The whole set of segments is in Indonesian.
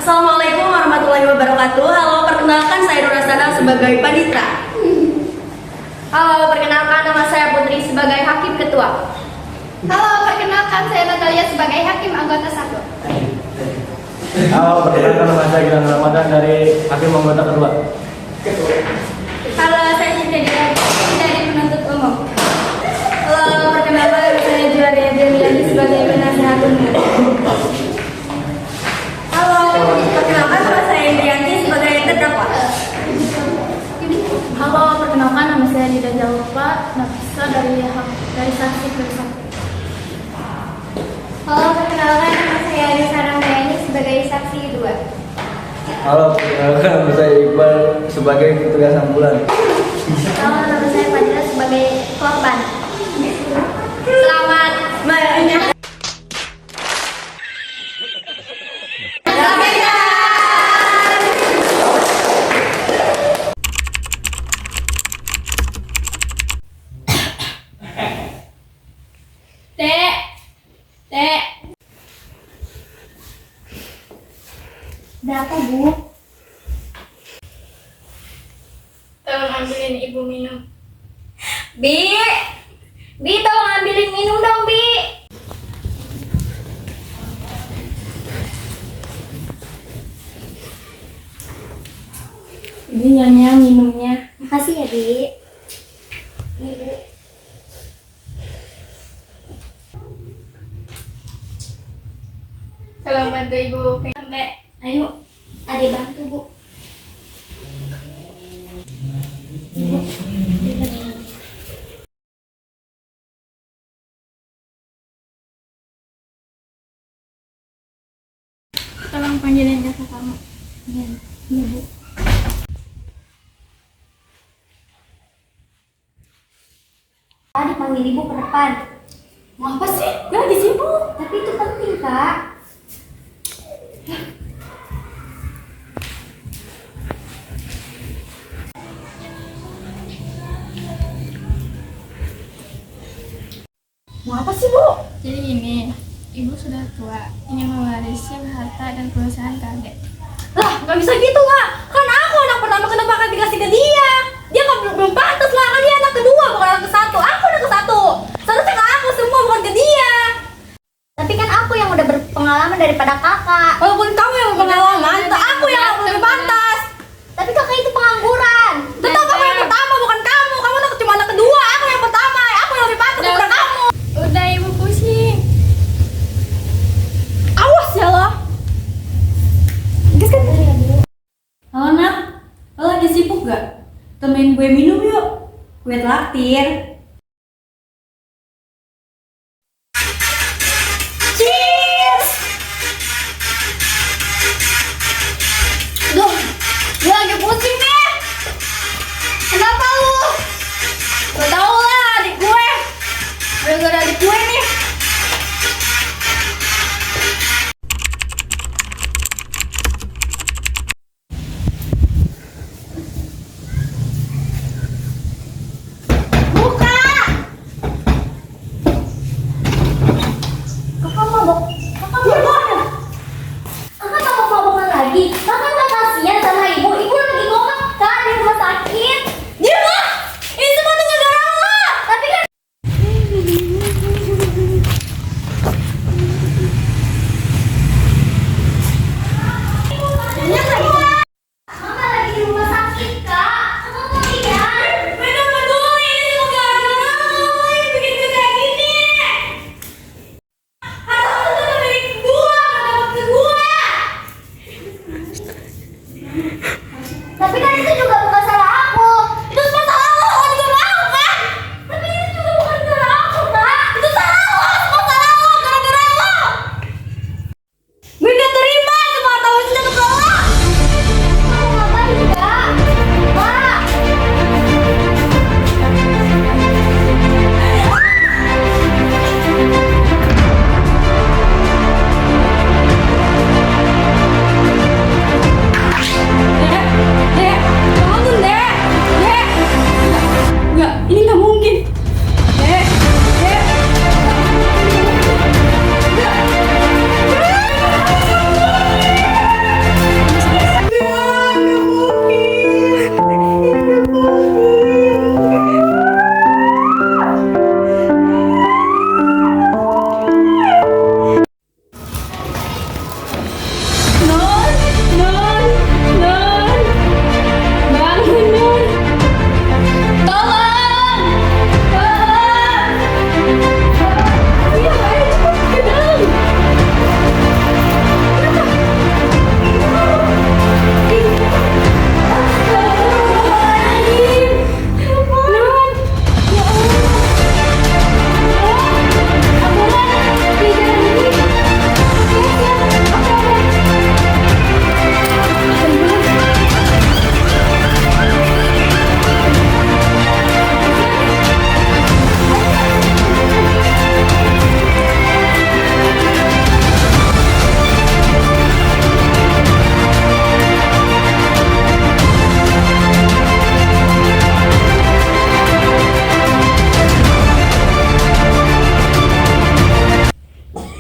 Assalamualaikum warahmatullahi wabarakatuh. Halo, perkenalkan saya Nur Hasanah sebagai panitra. Halo, perkenalkan nama saya Putri sebagai Hakim Ketua. Halo, perkenalkan saya Natalia sebagai Hakim Anggota 1. Halo, perkenalkan nama saya Gilang Ramadan dari Hakim Anggota Kedua. Halo, saya Siti dari penuntut umum. Halo, perkenalkan saya Juwaria Deliani sebagai penasehat umum. Halo, perkenalkan nama saya Indrianti sebagai terdakwa. Halo, perkenalkan nama saya Nida Jalpa Nafisa dari saksi bersatu. Halo, perkenalkan nama saya Anissa Ramdhani sebagai saksi 2. Halo, perkenalkan nama saya Iqbal sebagai petugas ambulan. Halo, nama saya Fadila sebagai korban. Selamat menyambut. Dek. Berapa, Bu? Tolong ambilin Ibu minum. Bi, tolong ambilin minum dong, Bi. Ini Nyonya minumnya. Makasih ya, Bi. Ini, Bu. Tolong bantu Ibu. Sampai, ayo, adik bantu, Bu. Tolong panggilin jasa kamu. Iya, Bu. Tadi panggil ibu ke depan. Mau apa sih? Gue lagi sibuk. Tapi itu penting, Kak. Mau apa sih, Bu? Jadi gini, Ibu sudah tua, ingin mewarisi harta dan perusahaan kakek. Lah, nggak bisa gitu, Kak. Kan aku anak pertama, kenapa akan dikasih ke dia? Dia kan belum pantas lah, kan dia anak kedua, bukan anak ke satu. Aku anak ke satu. Seharusnya ke aku semua, bukan ke dia. Tapi kan aku yang udah berpengalaman daripada kakak. Walaupun kamu yang berpengalaman, aku yang lebih pantas. Tapi kakak itu pengangguran. Tetap aku yang pertama, bukan kamu. Kamu cuma anak kedua, aku yang pertama. Aku yang lebih pantas, bukan kamu. Udah, Ibu pusing. Awas ya lo. Halo Nak, lo lagi sibuk gak? Temenin gue minum yuk, gue traktir. Cheers. Duh, gue lagi pusing nih. Kenapa lu? Gak tau lah, adik gue. Gara-gara adik gue nih. Bukan.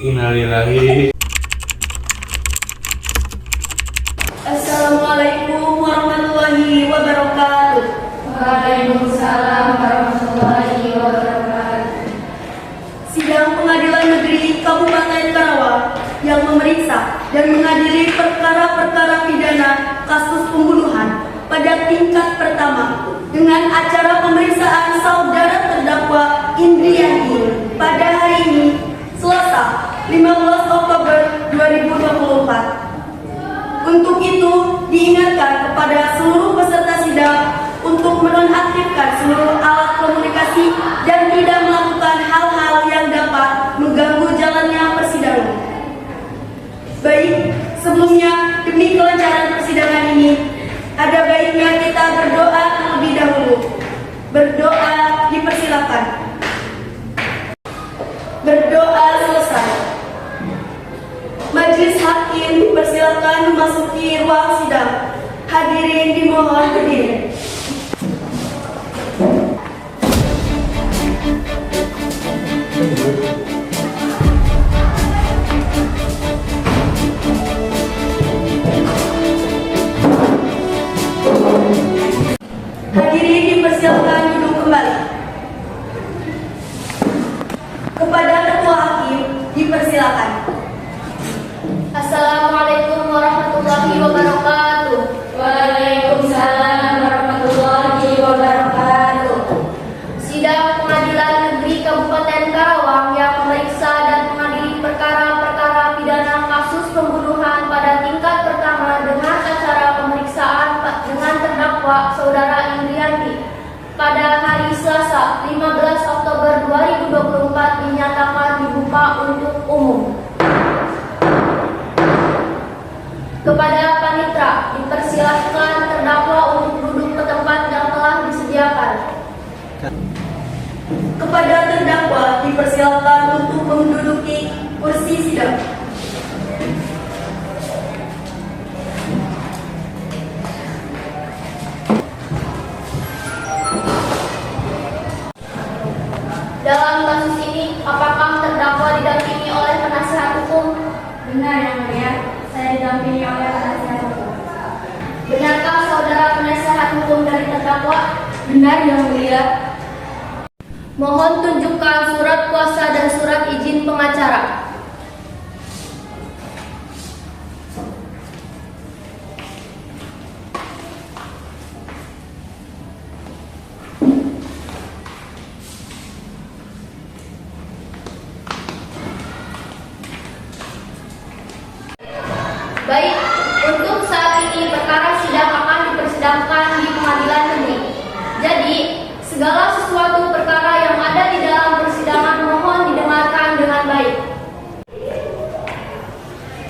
Innalillahi. Assalamualaikum warahmatullahi wabarakatuh. Waalaikumsalam warahmatullahi wabarakatuh. Sidang Pengadilan Negeri Kabupaten Karawang yang memeriksa dan mengadili perkara-perkara pidana kasus pembunuhan pada tingkat pertama dengan acara pemeriksaan saudara terdakwa Indriani pada hari ini, Selasa, 15 Oktober 2024. Untuk itu, diingatkan kepada seluruh peserta sidang untuk menonaktifkan seluruh alat komunikasi dan tidak melakukan hal-hal yang dapat mengganggu jalannya persidangan. Baik, sebelumnya demi kelancaran persidangan ini, ada baiknya kita berdoa terlebih dahulu. Berdoa dipersilakan. Berdoa selesai. Majelis hakim dipersilakan memasuki ruang sidang. Hadirin dimohon berdiri. Hadirin dipersilakan duduk kembali. Kepada ketua hakim dipersilakan. Assalamualaikum warahmatullahi wabarakatuh. Waalaikumsalam warahmatullahi wabarakatuh. Sidang Pengadilan Negeri Kabupaten Karawang yang memeriksa dan mengadili perkara-perkara pidana kasus pembunuhan pada tingkat pertama dengan acara pemeriksaan dengan terdakwa Saudara Indriani pada hari Selasa 15 Oktober 2024 dinyatakan dibuka untuk umum. Kepada panitera dipersilahkan terdakwa untuk duduk ke tempat yang telah disediakan. Kepada terdakwa dipersilakan untuk menduduki kursi sidang. Dalam kasus ini, apakah terdakwa didampingi oleh penasihat hukum? Benar, Yang Mulia. Saya didampingi oleh penasihat hukum. Benarkah saudara penasihat hukum dari terdakwa? Benar, Yang Mulia. Mohon tunjukkan surat kuasa dan surat izin pengacara. Baik, untuk saat ini perkara sidang akan dipersidangkan di pengadilan negeri. Jadi, segala sesuatu perkara yang ada di dalam persidangan mohon didengarkan dengan baik.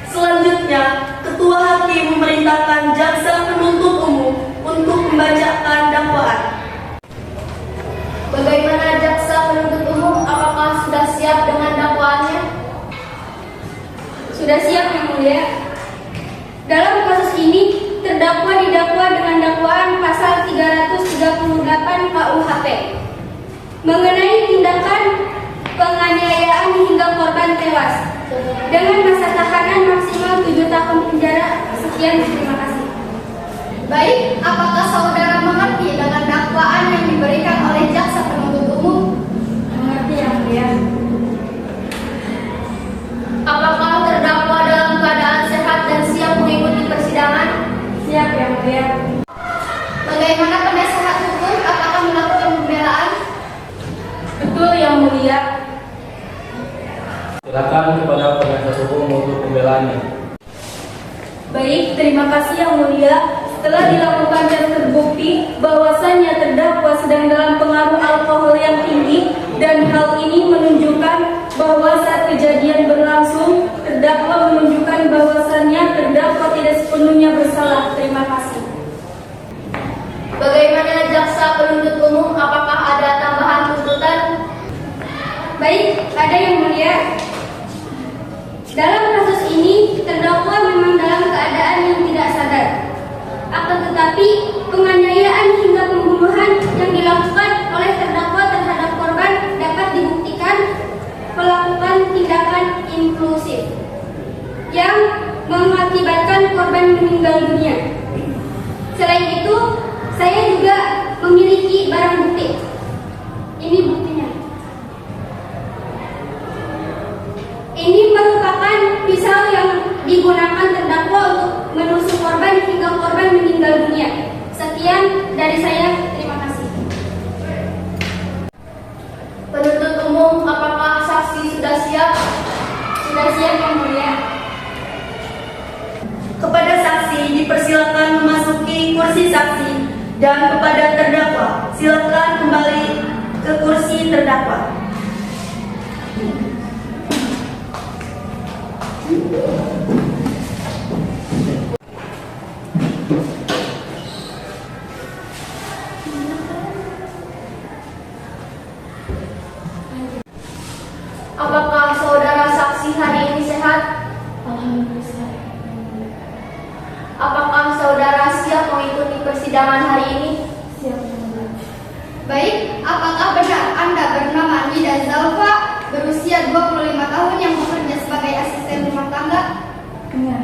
Selanjutnya, Ketua Hakim memerintahkan jaksa penuntut umum untuk membacakan dakwaan. Bagaimana jaksa penuntut umum? Apakah sudah siap dengan dakwaannya? Sudah siap, Yang Mulia. Dalam kasus ini, terdakwa didakwa dengan dakwaan pasal 338 KUHP mengenai tindakan penganiayaan hingga korban tewas dengan masa tahanan maksimal 7 tahun penjara. Sekian, terima kasih. Baik, apakah saudara mengerti dengan dakwaan yang diberikan oleh jaksa penuntut umum? Mengerti, Yang Mulia. Apakah terdakwa dalam keadaan sehat dan siap mengikuti persidangan? Siap, Yang Mulia. Bagaimana penasehat hukum? Apakah melakukan pembelaan? Betul, Yang Mulia. Silakan kepada penasihat hukum untuk pembelaannya. Baik, terima kasih Yang Mulia. Setelah dilakukan dan terbukti bahwasannya terdakwa sedang dalam pengaruh alkohol yang tinggi dan hal ini menunjukkan bahwa saat kejadian berlangsung terdakwa menunjukkan bahwasannya terdakwa tidak sepenuhnya bersalah. Terima kasih. Bagaimana jaksa penuntut umum? Apakah ada tambahan tuntutan? Baik, ada Yang Mulia. Dalam kasus ini terdakwa memang dalam keadaan yang tidak sadar. Akan tetapi penganiayaan hingga pembunuhan yang dilakukan oleh terdakwa terhadap korban dapat dibuktikan melakukan tindakan influenza meninggal dunia. Selain itu, saya juga memiliki barang bukti. Ini buktinya. Ini merupakan pisau yang digunakan terdakwa untuk menusuk korban hingga korban meninggal dunia. Sekian dari saya, terima kasih. Penuntut umum, apakah saksi sudah siap? Sudah siap, Yang Mulia. Kepada saksi dipersilakan memasuki kursi saksi dan kepada terdakwa silakan kembali ke kursi terdakwa. Apakah saudara saksi hari ini sehat? Alhamdulillah. Apakah saudara siap mengikuti persidangan hari ini? Siap. Baik, apakah benar Anda bernama Nida Zalfa, berusia 25 tahun yang bekerja sebagai asisten rumah tangga? Iya.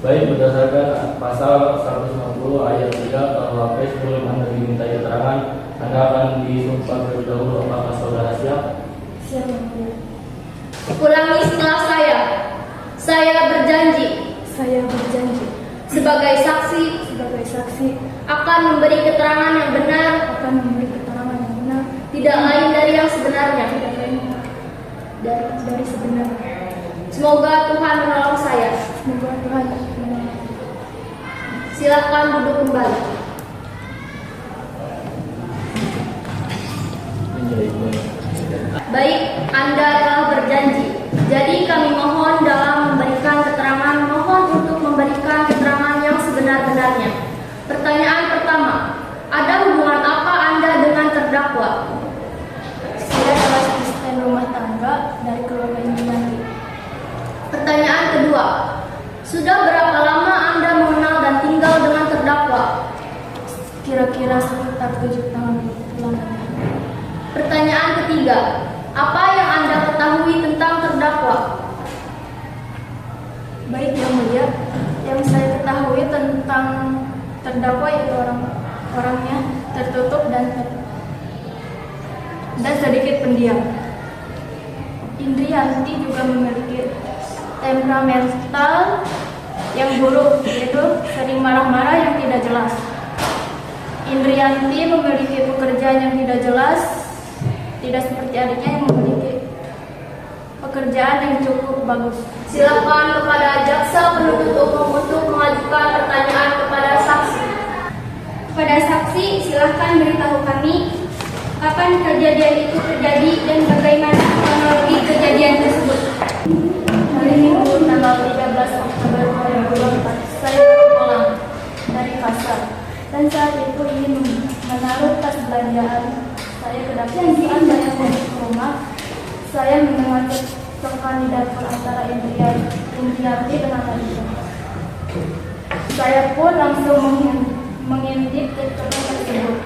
Baik, berdasarkan pasal 160 ayat 3 KUHP sebelum Anda diminta keterangan, Anda akan disumpah terlebih dahulu. Apakah saudara siap? Siap. Ulangi setelah saya. Saya berjanji. Saya berjanji. Sebagai saksi akan memberi keterangan yang benar, tidak lain dari yang sebenarnya, dari sebenarnya. Semoga Tuhan menolong saya. Silakan duduk kembali. Baik, Anda telah berjanji. Jadi kami mohon dalam memberikan keterangan, mohon untuk memberikan keterangan yang sebenar-benarnya. Pertanyaan pertama, ada hubungan apa Anda dengan terdakwa? Saya adalah asisten rumah tangga dari keluarga Indiani. Pertanyaan kedua, sudah berapa lama Anda mengenal dan tinggal dengan terdakwa? Kira-kira sekitar 7 tahun belakangan. Pertanyaan ketiga, apa yang Anda ketahui tentang terdakwa? Baik, Yang Mulia, yang saya ketahui tentang terdakwa itu orangnya tertutup dan sedikit pendiam. Indrianti juga memiliki temperamental yang buruk, yaitu sering marah-marah yang tidak jelas. Indrianti memiliki pekerjaan yang tidak jelas, tidak seperti adiknya yang memiliki pekerjaan yang cukup bagus. Silakan kepada jaksa penuntut umum untuk mengajukan pertanyaan kepada saksi. Kepada saksi, silahkan beritahu kami kapan kejadian itu terjadi dan bagaimana kronologi kejadian tersebut. Hari Minggu tanggal 13 Oktober 2024, saya pulang dari pasar dan saat itu ingin menaruh tas belanjaan saya ke dapur. Saat saya masuk ke rumah, saya mendengar cekcokan di dapur antara Indrianti dengan Alisa. Saya pun langsung mengintip cekcokan tersebut.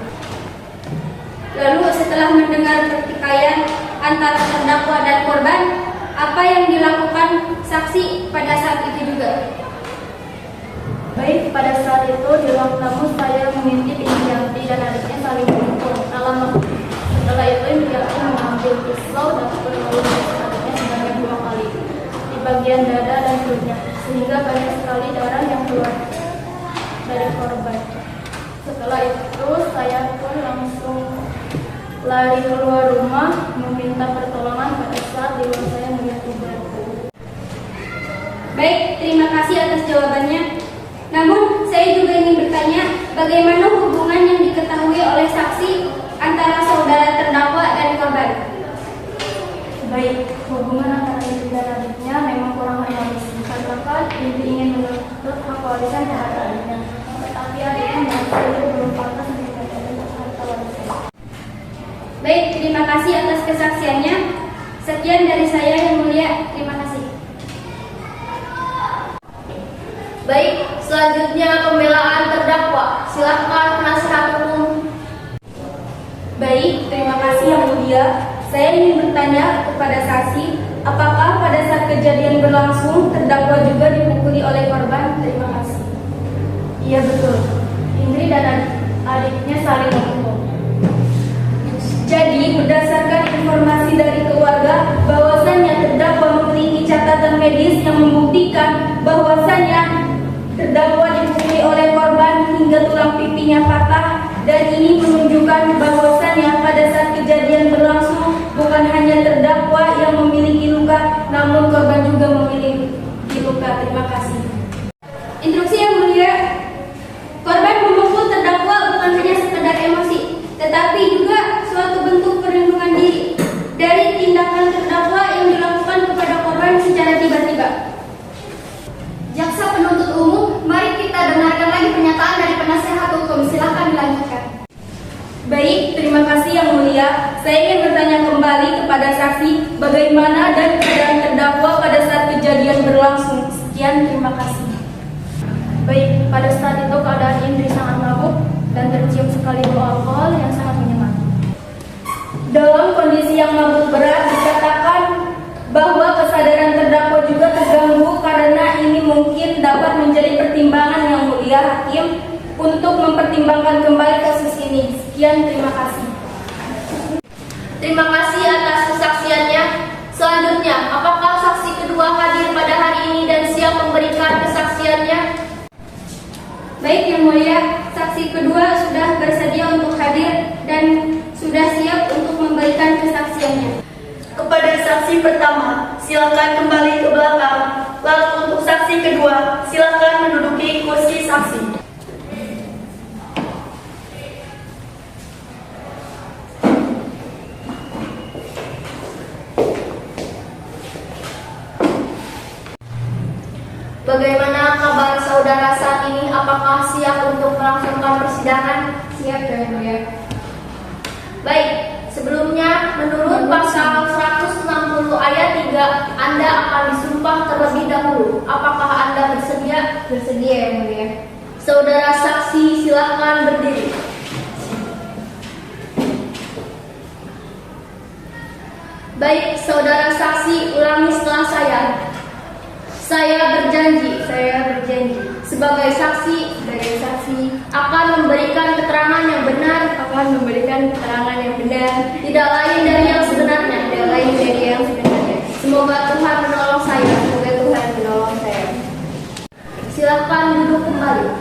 Lalu setelah mendengar pertikaian antara terdakwa dan korban, apa yang dilakukan saksi pada saat itu juga? Baik, pada saat itu di ruang tamu saya mengintip Indrianti dan adiknya saling berkumpul. Setelah itu Indrianti mengambil pisau dan menusuk adiknya sebanyak 2 kali di bagian dada dan perutnya, sehingga banyak sekali darah yang keluar dari korban. Setelah itu saya pun langsung lari keluar rumah meminta pertolongan pada saat di luar saya melihat ibu. Baik, terima kasih atas jawabannya. Namun, saya juga ingin bertanya, bagaimana hubungan yang diketahui oleh saksi antara saudara terdakwa dan korban? Baik, hubungan antara Indri dan adiknya memang kurang harmonis. Dikarenakan Indri ingin menuntut hak warisan terhadap adiknya, tetapi adiknya merasa itu belum pantas mendapatkan harta warisan. Baik, terima kasih atas kesaksiannya. Sekian dari saya, Yang Mulia. Terima kasih. Baik, selanjutnya pembelaan terdakwa. Silakan penasihat umum. Baik, terima kasih Yang Mulia. Saya ingin bertanya kepada saksi, apakah pada saat kejadian berlangsung terdakwa juga dipukuli oleh korban? Terima kasih. Iya betul. Indri dan adiknya saling menghukum. Jadi, berdasarkan informasi dari keluarga, bahwasannya terdakwa memiliki catatan medis yang membuktikan bahwasannya terdakwa dipukuli oleh korban hingga tulang pipinya patah, dan ini menunjukkan bahwasannya pada saat kejadian berlangsung bukan hanya terdakwa yang memiliki luka, namun korban juga memiliki luka. Terima kasih. Instruksi yang mulia, korban memukul terdakwa bukan hanya sekedar emosi, tetapi juga suatu bentuk perlindungan diri dari tindakan terdakwa yang dilakukan kepada korban secara tiba-tiba. Jaksa penuntut umum, mari kita dengarkan lagi pernyataan dari penasehat hukum. Silakan dilanjutkan. Baik, terima kasih yang mulia. Saya ingin bertanya kembali kepada saksi bagaimana dan keadaan terdakwa pada saat kejadian berlangsung. Sekian, terima kasih. Baik, pada saat itu keadaan Indri sangat mabuk dan tercium sekali bau alkohol yang sangat menyengat. Dalam kondisi yang mabuk berat dikatakan bahwa kesadaran terdakwa juga terganggu karena ini mungkin dapat menjadi pertimbangan yang mulia hakim untuk mempertimbangkan kembali kasus ini. Sekian, terima kasih. Terima kasih atas kesaksiannya. Selanjutnya, apakah saksi kedua hadir pada hari ini dan siap memberikan kesaksiannya? Baik yang mulia, saksi kedua sudah bersedia untuk hadir dan sudah siap untuk memberikan kesaksiannya. Kepada saksi pertama, silakan kembali ke belakang. Lalu untuk saksi kedua, silakan menduduki kursi saksi. Bagaimana kabar saudara saat ini? Apakah siap untuk melangsungkan persidangan? Siap yang mulia. Baik, sebelumnya menurut pasal 160 ayat 3, Anda akan disumpah terlebih dahulu. Apakah Anda bersedia? Bersedia yang mulia. Saudara saksi silakan berdiri. Baik, saudara saksi ulangi setelah saya. Saya berjanji sebagai saksi akan memberikan keterangan yang benar, tidak lain dari yang sebenarnya. Semoga Tuhan menolong saya. Silakan duduk kembali.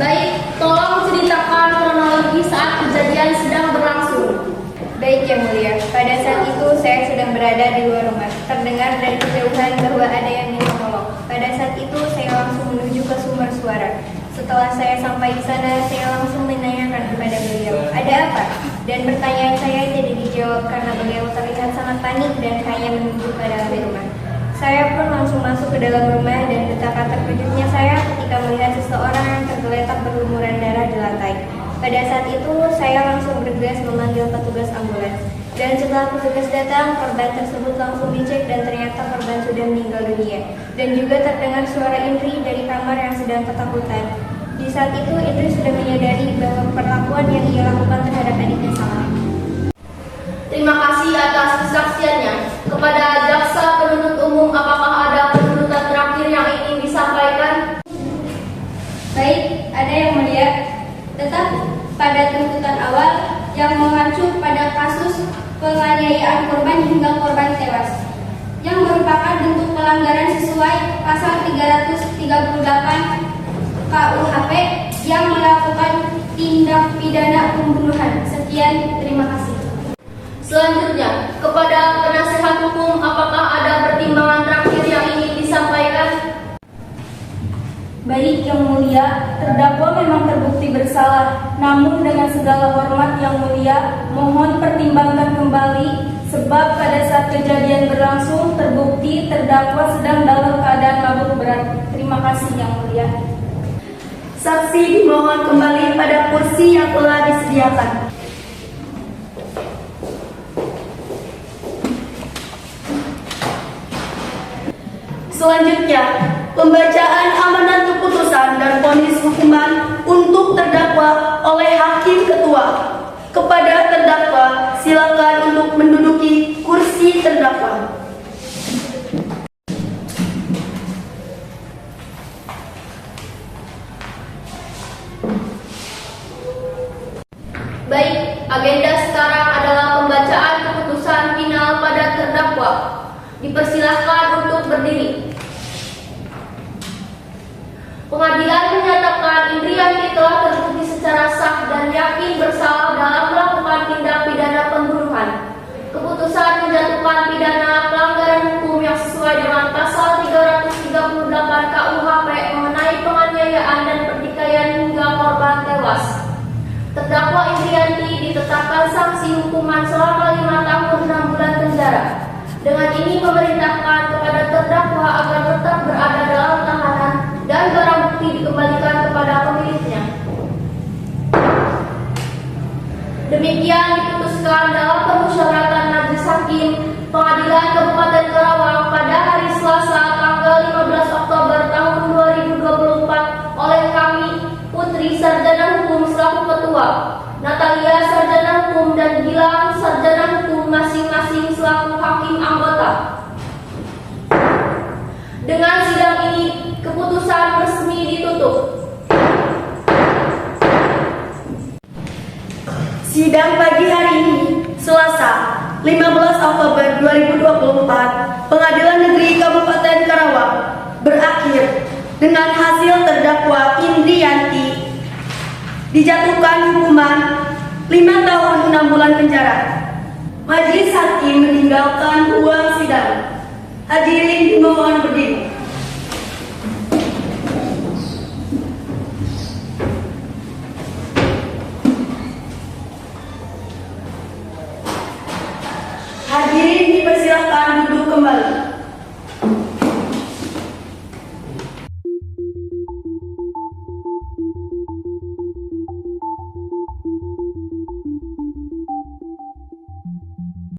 Baik, tolong ceritakan kronologi saat kejadian sedang berlangsung. Baik yang mulia, pada saat itu saya sedang berada di luar rumah. Terdengar dari kejauhan bahwa ada yang minta tolong. Pada saat itu saya langsung menuju ke sumber suara. Setelah saya sampai di sana, saya langsung menanyakan kepada beliau, ada apa? Dan pertanyaan saya tidak dijawab karena beliau terlihat sangat panik dan hanya menunjuk ke dalam rumah. Saya pun langsung masuk ke dalam rumah dan betapa terkejutnya saya ketika melihat seseorang yang tergeletak berlumuran darah di lantai. Pada saat itu, saya langsung bergegas memanggil petugas ambulans. Dan setelah petugas datang, korban tersebut langsung dicek dan ternyata korban sudah meninggal dunia. Dan juga terdengar suara Indri dari kamar yang sedang ketakutan. Di saat itu, Indri sudah menyadari bahwa perlakuan yang ia lakukan terhadap adiknya salah. Terima kasih atas kesaksiannya. Kepada jaksa penuntut umum, apakah ada penuntutan terakhir yang ingin disampaikan? Baik, ada yang mulia. Tetap pada tuntutan awal yang mengacu pada kasus penganiayaan korban hingga korban tewas, yang merupakan bentuk pelanggaran sesuai pasal 338 KUHP yang melakukan tindak pidana pembunuhan. Sekian, terima kasih. Selanjutnya, kepada penasehat hukum, apakah ada pertimbangan terakhir yang ingin disampaikan? Baik yang mulia, terdakwa memang terbukti bersalah, namun dengan segala hormat yang mulia, mohon pertimbangkan kembali sebab pada saat kejadian berlangsung terbukti terdakwa sedang dalam keadaan mabuk berat. Terima kasih yang mulia. Saksi dimohon kembali pada kursi yang telah disediakan. Selanjutnya, pembacaan amanat keputusan dan vonis hukuman untuk terdakwa oleh Hakim Ketua. Kepada terdakwa, silakan untuk menduduki kursi terdakwa. Dipersilahkan untuk berdiri. Pengadilan menyatakan Indriyanti telah terbukti secara sah dan yakin bersalah dalam melakukan tindak pidana pembunuhan. Keputusan menjatuhkan pidana pelanggaran hukum yang sesuai dengan pasal 338 KUHP mengenai penganiayaan dan pertikaian hingga korban tewas. Terdakwa Indriyanti ditetapkan sanksi hukuman selama 5 tahun 6 bulan penjara. Dengan ini memerintahkan kepada terdakwa agar tetap berada dalam tahanan dan barang bukti dikembalikan kepada pemiliknya. Demikian diputuskan dalam permusyawaratan Majelis Hakim Pengadilan Kabupaten Karawang pada hari Selasa tanggal 15 Oktober tahun 2024 oleh kami, Putri Sarjana Hukum selaku Ketua, Natalia Sarjana Hukum dan Gilang Sarjana Hukum masing-masing selaku Hakim anggota. Dengan sidang ini, keputusan resmi ditutup. Sidang pagi hari ini, Selasa, 15 Oktober 2024, Pengadilan Negeri Kabupaten Karawang berakhir dengan hasil terdakwa Indriyanti dijatuhkan hukuman 5 tahun 6 bulan penjara. Majelis Hakim meninggalkan ruang sidang. Hadirin dimohon berdiri.